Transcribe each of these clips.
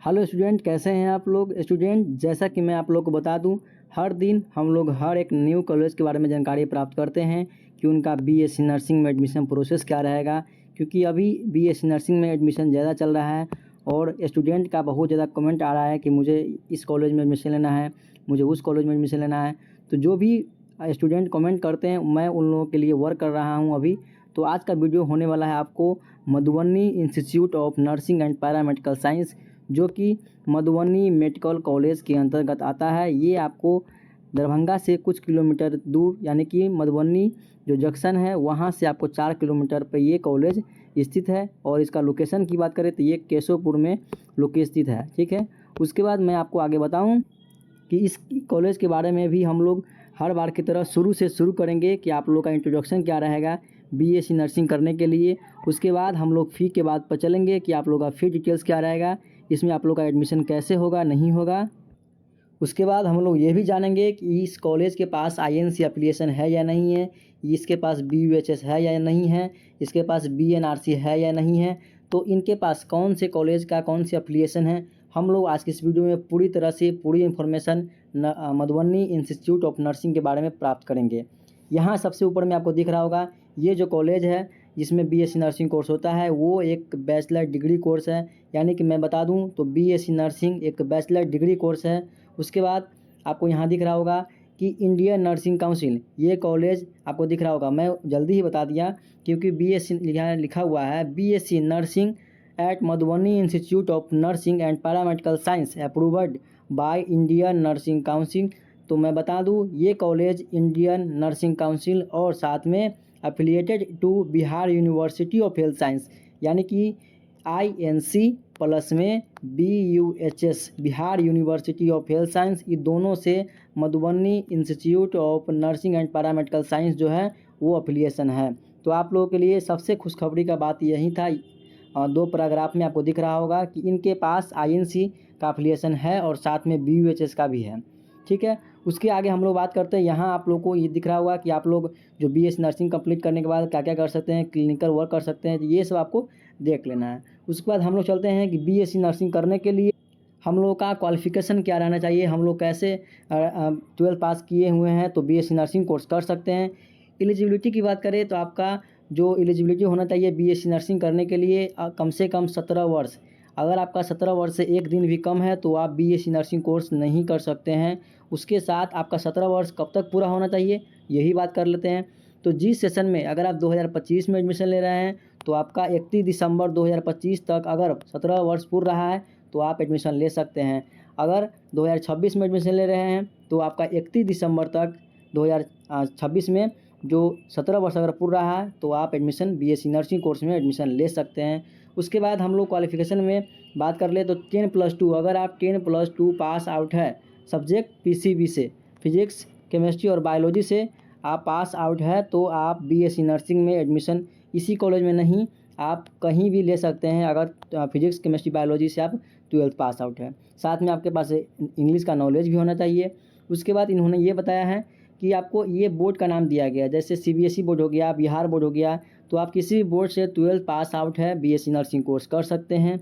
Hello student, कैसे हैं आप लोग। स्टूडेंट, जैसा कि मैं आप लोग को बता दूं, हर दिन हम लोग हर एक न्यू कॉलेज के बारे में जानकारी प्राप्त करते हैं कि उनका बीएससी नर्सिंग में एडमिशन प्रोसेस क्या रहेगा। क्योंकि अभी बीएससी नर्सिंग में एडमिशन ज़्यादा चल रहा है और स्टूडेंट का बहुत ज़्यादा कमेंट आ रहा है कि मुझे इस कॉलेज में एडमिशन लेना है, मुझे उस कॉलेज में एडमिशन लेना है। तो जो भी स्टूडेंट कमेंट करते हैं मैं उन लोगों के लिए वर्क कर रहा हूँ अभी। तो आज का वीडियो होने वाला है आपको Madhubani institute of nursing and paramedical science, जो कि मधुबनी मेडिकल कॉलेज के अंतर्गत आता है। ये आपको दरभंगा से कुछ किलोमीटर दूर, यानी कि मधुबनी जो जंक्शन है वहाँ से आपको 4 किलोमीटर पर ये कॉलेज स्थित है। और इसका लोकेशन की बात करें तो ये केशवपुर में स्थित है। ठीक है, उसके बाद मैं आपको आगे बताऊं कि इस कॉलेज के बारे में भी हम लोग हर बार की तरह शुरू से शुरू करेंगे कि आप लोग का इंट्रोडक्शन क्या रहेगा बीएससी नर्सिंग करने के लिए। उसके बाद हम लोग फ़ी के बाद पर चलेंगे कि आप लोग का फ़ी डिटेल्स क्या रहेगा, इसमें आप लोग का एडमिशन कैसे होगा, नहीं होगा। उसके बाद हम लोग ये भी जानेंगे कि इस कॉलेज के पास आईएनसी एफिलिएशन है या नहीं है, इसके पास बीयूएचएस है या नहीं है, इसके पास बीएनआरसी है या नहीं है। तो इनके पास कौन से कॉलेज का कौन सी एफिलिएशन है, हम लोग आज की इस वीडियो में पूरी तरह से पूरी information Madhubani institute of nursing के बारे में प्राप्त करेंगे। यहाँ सबसे ऊपर में आपको दिख रहा होगा ये जो कॉलेज है जिसमें बीएससी नर्सिंग कोर्स होता है वो एक बैचलर डिग्री कोर्स है। यानी कि मैं बता दूं तो बीएससी नर्सिंग एक बैचलर डिग्री कोर्स है। उसके बाद आपको यहाँ दिख रहा होगा कि इंडियन नर्सिंग काउंसिल, ये कॉलेज आपको दिख रहा होगा, मैं जल्दी ही बता दिया क्योंकि बीएससी यहाँ लिखा हुआ है BSc nursing eight Madhubani institute of nursing and paramedical science approved by Indian nursing council. तो मैं बता दूं ये कॉलेज इंडियन नर्सिंग काउंसिल और साथ में affiliated to Bihar university of health science, यानी कि आईएनसी प्लस में BUHS Bihar university of health science, ये दोनों से Madhubani institute of nursing and paramedical science जो है वो एफिलिएशन है। तो आप लोगों के लिए सबसे खुशखबरी का बात यही था, 2 पैराग्राफ में आपको दिख रहा होगा कि इनके पास आईएनसी का एफिलिएशन है और साथ में बीयूएचएस का भी है। ठीक है, उसके आगे हम लोग बात करते हैं। यहाँ आप लोग को ये दिख रहा होगा कि आप लोग जो बीएससी नर्सिंग कंप्लीट करने के बाद क्या क्या कर सकते हैं, क्लिनिकल वर्क कर सकते हैं, ये सब आपको देख लेना है। उसके बाद हम लोग चलते हैं कि बीएससी नर्सिंग करने के लिए हम लोग का क्वालिफ़िकेशन क्या रहना चाहिए, हम लोग कैसे 12th पास किए हुए हैं तो बीएससी नर्सिंग कोर्स कर सकते हैं। एलिजिबिलिटी की बात करें तो आपका जो एलिजिबिलिटी होना चाहिए बीएससी नर्सिंग करने के लिए कम से कम 17 वर्ष। अगर आपका 17 वर्ष से एक दिन भी कम है तो आप बीएससी नर्सिंग कोर्स नहीं कर सकते हैं। उसके साथ आपका 17 वर्ष कब तक पूरा होना चाहिए यही बात कर लेते हैं। तो जिस सेशन में अगर आप 2025 में एडमिशन ले रहे हैं तो आपका 31 दिसंबर 2025 तक अगर 17 वर्ष पूरा रहा है तो आप एडमिशन ले सकते हैं। अगर 2026 में एडमिशन ले रहे हैं तो आपका 31 दिसंबर तक 2026 में जो 17 वर्ष अगर पूरा रहा है तो आप एडमिशन बीएससी नर्सिंग कोर्स में एडमिशन ले सकते हैं। उसके बाद हम लोग क्वालिफ़िकेशन में बात कर ले तो 10+2, अगर आप 10+2 पास आउट है सब्जेक्ट पीसीबी से, फिजिक्स केमिस्ट्री और बायोलॉजी से आप पास आउट है तो आप बीएससी नर्सिंग में एडमिशन इसी कॉलेज में नहीं आप कहीं भी ले सकते हैं अगर फिजिक्स केमिस्ट्री बायोलॉजी से आप 12th पास आउट है। साथ में आपके पास इंग्लिश का नॉलेज भी होना चाहिए। उसके बाद इन्होंने ये बताया है कि आपको ये बोर्ड का नाम दिया गया, जैसे सीबीएसई बोर्ड हो गया, बिहार बोर्ड हो गया, तो आप किसी भी बोर्ड से 12th पास आउट है बीएससी नर्सिंग कोर्स कर सकते हैं।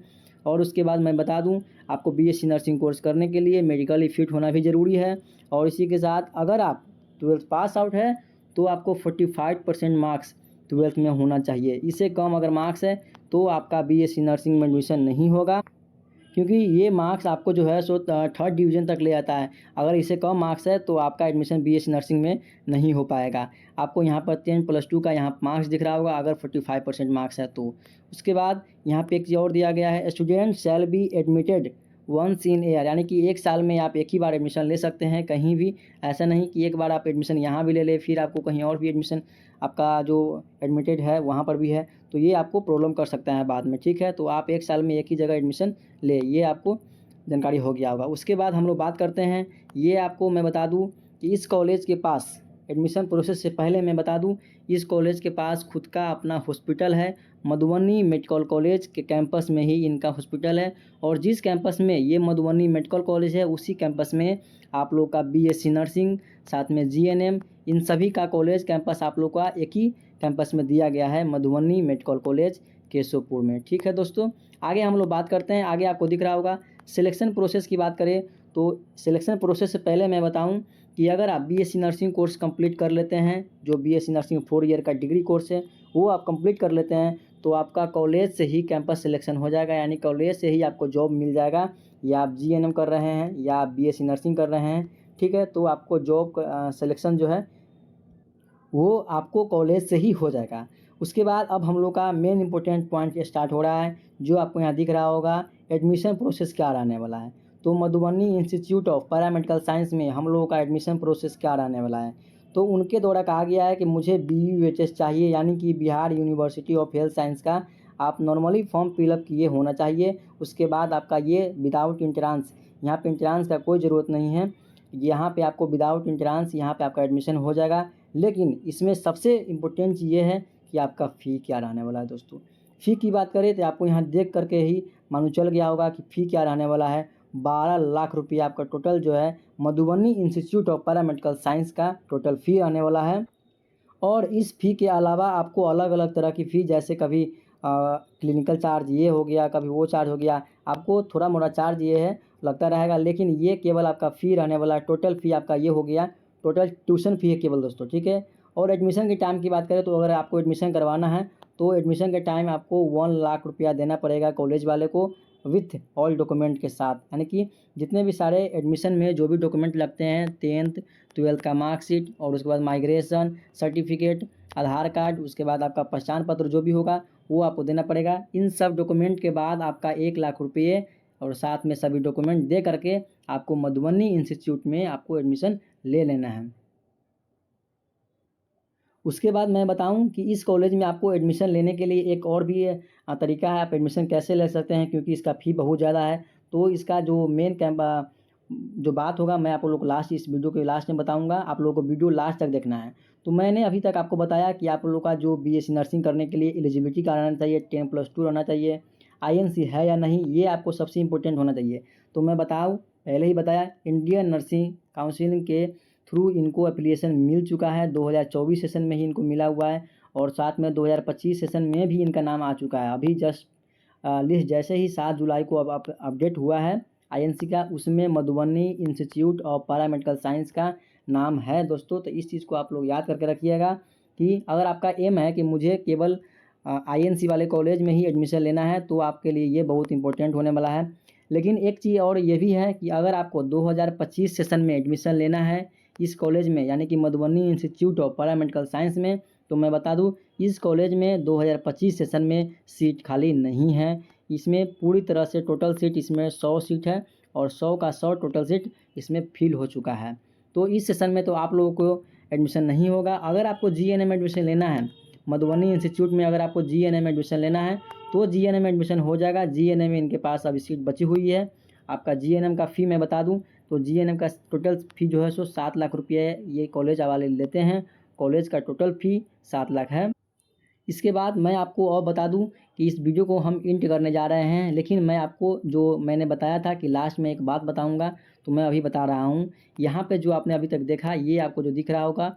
और उसके बाद मैं बता दूं आपको बीएससी नर्सिंग कोर्स करने के लिए मेडिकली फिट होना भी ज़रूरी है। और इसी के साथ अगर आप 12th पास आउट है तो आपको 45% मार्क्स 12th में होना चाहिए। इससे कम अगर मार्क्स है तो आपका बीएससी नर्सिंग में एडमिशन नहीं होगा, क्योंकि ये मार्क्स आपको जो है सो 3rd डिवीज़न तक ले आता है। अगर इससे कम मार्क्स है तो आपका एडमिशन बीएससी नर्सिंग में नहीं हो पाएगा। आपको यहाँ पर 10+2 का यहाँ मार्क्स दिख रहा होगा अगर 45% मार्क्स है तो। उसके बाद यहाँ पे एक चीज़ और दिया गया है, student shall be admitted once in year, यानी कि एक साल में आप एक ही बार एडमिशन ले सकते हैं कहीं भी। ऐसा नहीं कि एक बार आप एडमिशन यहाँ भी ले लें फिर आपको कहीं और भी एडमिशन आपका जो एडमिटेड है वहाँ पर भी है तो ये आपको प्रॉब्लम कर सकता है बाद में। ठीक है, तो आप एक साल में एक ही जगह एडमिशन ले, ये आपको जानकारी हो गया होगा। उसके बाद हम लोग बात करते हैं, ये आपको मैं बता दूं कि इस कॉलेज के पास एडमिशन प्रोसेस से पहले मैं बता दूं इस कॉलेज के पास खुद का अपना हॉस्पिटल है। मधुबनी मेडिकल कॉलेज के कैंपस में ही इनका हॉस्पिटल है और जिस कैंपस में ये मधुबनी मेडिकल कॉलेज है उसी कैंपस में आप लोग का बीएससी नर्सिंग साथ में जीएनएम इन सभी का कॉलेज कैंपस आप लोग का एक ही कैंपस में दिया गया है, मधुबनी मेडिकल कॉलेज केशवपुर में। ठीक है दोस्तों, आगे हम लोग बात करते हैं। आगे आपको दिख रहा होगा सिलेक्शन प्रोसेस की बात करें तो सिलेक्शन प्रोसेस से पहले मैं बताऊं कि अगर आप बीएससी नर्सिंग कोर्स कंप्लीट कर लेते हैं, जो बीएससी नर्सिंग 4 ईयर का डिग्री कोर्स है वो आप कंप्लीट कर लेते हैं, तो आपका कॉलेज से ही कैंपस सिलेक्शन हो जाएगा, यानी कॉलेज से ही आपको जॉब मिल जाएगा। या आप जीएनएम कर रहे हैं या आप बीएससी नर्सिंग कर रहे हैं, ठीक है, तो आपको जॉब सिलेक्शन जो है वो आपको कॉलेज से ही हो जाएगा। उसके बाद अब हम लोग का मेन इंपॉर्टेंट पॉइंट स्टार्ट हो रहा है, जो आपको यहाँ दिख रहा होगा एडमिशन प्रोसेस क्या रहने वाला है। तो Madhubani institute of paramedical science में हम लोगों का एडमिशन प्रोसेस क्या रहने वाला है। तो उनके द्वारा कहा गया है कि मुझे BUHS चाहिए, यानी कि Bihar university of health science का आप नॉर्मली फॉर्म फिलअप किए होना चाहिए। उसके बाद आपका ये विदाउट इंट्रांस, यहाँ पे इंट्रांस का कोई ज़रूरत नहीं है, यहाँ पे आपको विदाउट इंट्रांस यहाँ पे आपका एडमिशन हो जाएगा। लेकिन इसमें सबसे इम्पोर्टेंट चीज़ ये है कि आपका फ़ी क्या रहने वाला है। दोस्तों फ़ी की बात करें तो आपको यहाँ देख करके ही मालूम चल गया होगा कि फ़ी क्या रहने वाला है। 12 लाख रुपया आपका टोटल जो है Madhubani institute of paramedical science का टोटल फ़ी आने वाला है। और इस फ़ी के अलावा आपको अलग अलग तरह की फ़ी, जैसे कभी क्लिनिकल चार्ज ये हो गया, कभी वो चार्ज हो गया, आपको थोड़ा मोड़ा चार्ज ये है लगता रहेगा, लेकिन ये केवल आपका फ़ी रहने वाला है। टोटल फ़ी आपका ये हो गया, टोटल ट्यूशन फ़ी है केवल दोस्तों, ठीक है। और एडमिशन के टाइम की बात करें तो अगर आपको एडमिशन करवाना है तो एडमिशन के टाइम आपको 1 लाख रुपया देना पड़ेगा कॉलेज वाले को, विथ ऑल डॉक्यूमेंट के साथ, यानी कि जितने भी सारे एडमिशन में जो भी डॉक्यूमेंट लगते हैं, 10th 12th का मार्कशीट, और उसके बाद माइग्रेशन सर्टिफिकेट, आधार कार्ड, उसके बाद आपका पहचान पत्र जो भी होगा वो आपको देना पड़ेगा। इन सब डॉक्यूमेंट के बाद आपका 1 लाख रुपये और साथ में सभी डॉक्यूमेंट दे करके आपको मधुबनी इंस्टीट्यूट में आपको एडमिशन ले लेना है। उसके बाद मैं बताऊं कि इस कॉलेज में आपको एडमिशन लेने के लिए एक और भी तरीका है, आप एडमिशन कैसे ले सकते हैं, क्योंकि इसका फ़ी बहुत ज़्यादा है। तो इसका जो मेन जो बात होगा मैं आप लोग को लास्ट, इस वीडियो के लास्ट में बताऊंगा, आप लोगों को वीडियो लास्ट तक देखना है। तो मैंने अभी तक आपको बताया कि आप लोगों का जो बीएससी नर्सिंग करने के लिए एलिजिबिलिटी का रहना चाहिए, 10+2 रहना चाहिए, आईएनसी है या नहीं ये आपको सबसे इम्पोर्टेंट होना चाहिए। तो मैं बताऊँ, पहले ही बताया, इंडियन नर्सिंग काउंसिल के थ्रू इनको एप्लीकेशन मिल चुका है, 2024 सेशन में ही इनको मिला हुआ है, और साथ में 2025 सेशन में भी इनका नाम आ चुका है। अभी जस्ट लिस्ट जैसे ही 7 जुलाई को अब अपडेट हुआ है आईएनसी का, उसमें Madhubani institute of paramedical science का नाम है दोस्तों। तो इस चीज़ को आप लोग याद करके रखिएगा कि अगर आपका एम है कि मुझे केवल आईएनसी वाले कॉलेज में ही एडमिशन लेना है तो आपके लिए ये बहुत इंपॉर्टेंट होने वाला है। लेकिन एक चीज़ और ये भी है कि अगर आपको 2025 सेशन में एडमिशन लेना है इस कॉलेज में, यानी कि Madhubani institute of paramedical science में, तो मैं बता दूं इस कॉलेज में 2025 सेशन में सीट खाली नहीं है। इसमें पूरी तरह से टोटल सीट इसमें 100 सीट है, और 100 का 100 टोटल सीट इसमें फिल हो चुका है। तो इस सेशन में तो आप लोगों को एडमिशन नहीं होगा। अगर आपको जीएनएम एडमिशन लेना है मधुबनी इंस्टीट्यूट में, अगर आपको जीएनएम एडमिशन लेना है तो जीएनएम एडमिशन हो जाएगा। जीएनएम में इनके पास अभी सीट बची हुई है। आपका जीएनएम का फ़ी मैं बता दूं तो जीएनएम का टोटल फ़ी जो है सो 7 लाख रुपये ये कॉलेज वाले लेते हैं। कॉलेज का टोटल फ़ी 7 लाख है। इसके बाद मैं आपको और बता दूं कि इस वीडियो को हम इंट करने जा रहे हैं, लेकिन मैं आपको जो मैंने बताया था कि लास्ट में एक बात बताऊंगा, तो मैं अभी बता रहा हूं। यहाँ पे जो आपने अभी तक देखा, ये आपको जो दिख रहा होगा,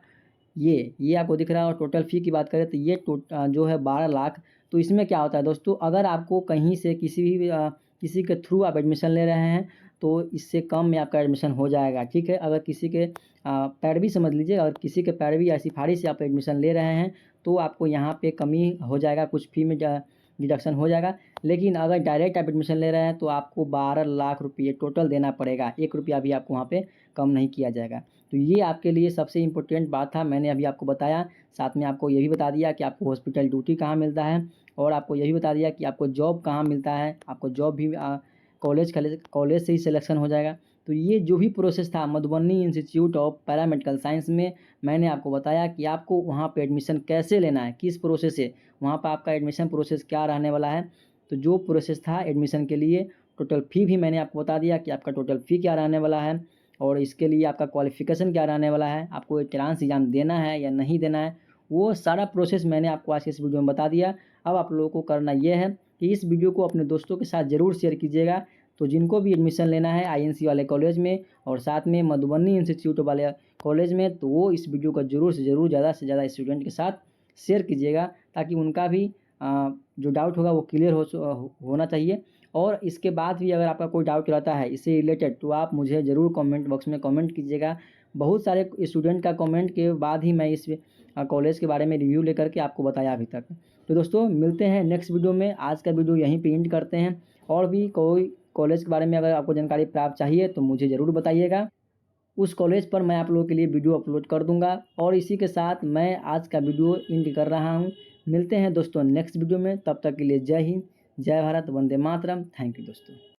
ये आपको दिख रहा है। और टोटल फ़ी की बात करें तो ये जो है 12 लाख। तो इसमें क्या होता है दोस्तों, अगर आपको कहीं से किसी के थ्रू आप एडमिशन ले रहे हैं तो इससे कम में आपका एडमिशन हो जाएगा, ठीक है। अगर किसी के पैरवी समझ लीजिए, अगर किसी के पैरवी या सिफारिश से आप एडमिशन ले रहे हैं तो आपको यहाँ पे कमी हो जाएगा, कुछ फ़ी में डिडक्शन हो जाएगा। लेकिन अगर डायरेक्ट आप एडमिशन ले रहे हैं तो आपको 12 लाख रुपये टोटल देना पड़ेगा, 1 रुपया भी आपको वहाँ पे कम नहीं किया जाएगा। तो ये आपके लिए सबसे इम्पोर्टेंट बात था, मैंने अभी आपको बताया। साथ में आपको ये भी बता दिया कि आपको हॉस्पिटल ड्यूटी कहाँ मिलता है, और आपको यही बता दिया कि आपको जॉब कहाँ मिलता है। आपको जॉब भी कॉलेज से ही सिलेक्शन हो जाएगा। तो ये जो भी प्रोसेस था Madhubani institute of paramedical science में, मैंने आपको बताया कि आपको वहाँ पे एडमिशन कैसे लेना है, किस प्रोसेस से, वहाँ पर आपका एडमिशन प्रोसेस क्या रहने वाला है। तो जो प्रोसेस था एडमिशन के लिए, टोटल फ़ी भी मैंने आपको बता दिया कि आपका टोटल फ़ी क्या रहने वाला है, और इसके लिए आपका क्वालिफ़िकेशन क्या रहने वाला है, आपको एंट्रेंस एग्ज़ाम देना है या नहीं देना है, वो सारा प्रोसेस मैंने आपको आज के इस वीडियो में बता दिया। अब आप लोगों को करना ये है कि इस वीडियो को अपने दोस्तों के साथ ज़रूर शेयर कीजिएगा। तो जिनको भी एडमिशन लेना है आईएनसी वाले कॉलेज में और साथ में मधुबनी इंस्टीट्यूट वाले कॉलेज में, तो वो इस वीडियो को ज़रूर से ज़रूर ज़्यादा से ज़्यादा स्टूडेंट के साथ शेयर कीजिएगा, ताकि उनका भी जो डाउट होगा वो क्लियर होना चाहिए। और इसके बाद भी अगर आपका कोई डाउट रहता है इससे रिलेटेड तो आप मुझे ज़रूर कमेंट बॉक्स में कमेंट कीजिएगा। बहुत सारे स्टूडेंट का कमेंट के बाद ही मैं इस कॉलेज के बारे में रिव्यू लेकर के आपको बताया अभी तक। तो दोस्तों मिलते हैं नेक्स्ट वीडियो में। आज का वीडियो यहीं पे एंड करते हैं। और भी कोई कॉलेज के बारे में अगर आपको जानकारी प्राप्त चाहिए तो मुझे ज़रूर बताइएगा। उस कॉलेज पर मैं आप लोगों के लिए वीडियो अपलोड कर दूंगा। और इसी के साथ मैं आज का वीडियो एंड कर रहा हूं। मिलते हैं दोस्तों नेक्स्ट वीडियो में, तब तक के लिए जय हिंद, जय भारत, वंदे मातरम। थैंक यू दोस्तों।